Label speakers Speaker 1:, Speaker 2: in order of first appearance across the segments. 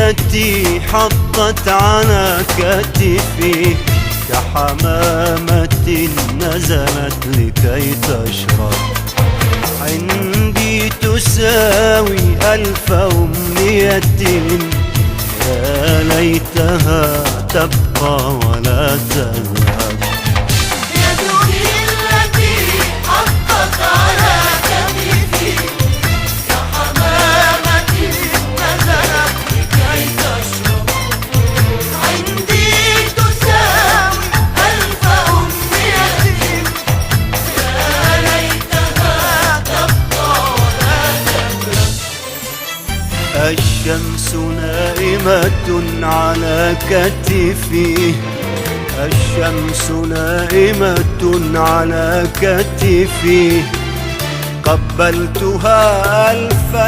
Speaker 1: أمنيتي حطت على كتفي كحمامة نزلت لكي تشرب. عندي تساوي ألف أمنية يا ليتها تبقى ولا تذهب.
Speaker 2: يدي التي حطت على كتفي كحمامة نزلت لكي تشرب. عندي تساوي ألف أمنية يا ليتها تبقى ولا تذهب.
Speaker 1: الشمس نائمة على كتفي، الشمس نائمة على كتفي، قبلتها ألفا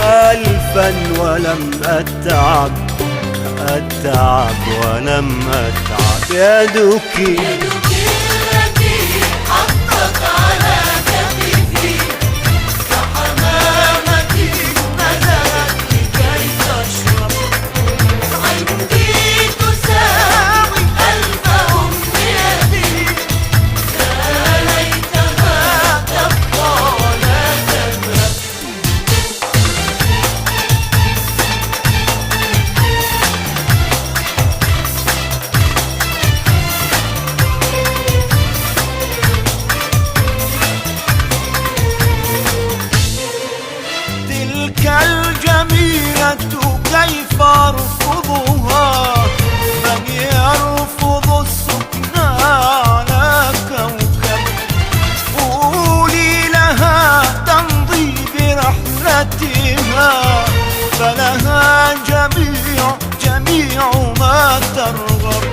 Speaker 1: ألفا ولم أتعب ولم أتعب. يدك
Speaker 2: التي حطت على كتفي كحمامة نزلت لكي تشرب. عندي تساوي ألف أمنية يا ليتها تبقى ولا تذهب.
Speaker 1: تلك الجميلة كيف أرفضها؟ من يرفض السكنى على كوكب؟ قولي لها تمضي برحلتها فلها جميع ما ترغب.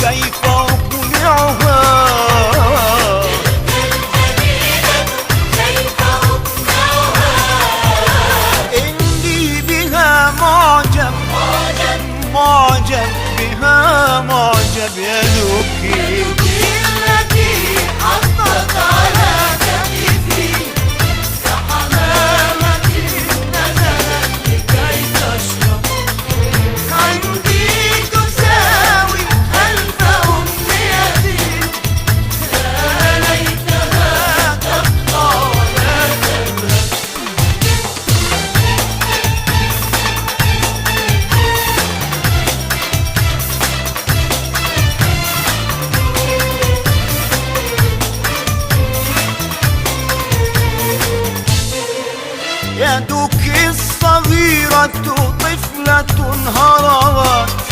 Speaker 1: كيف أقنعها؟ إني بها معجب بها معجب. يدك
Speaker 2: التي حطت على كتفي كحمامة نزلت لكي تشرب. عندي تساوي ألف أمنية يا ليتها تبقى ولا تذهب.
Speaker 1: يدك الصغيرة طفلة هربت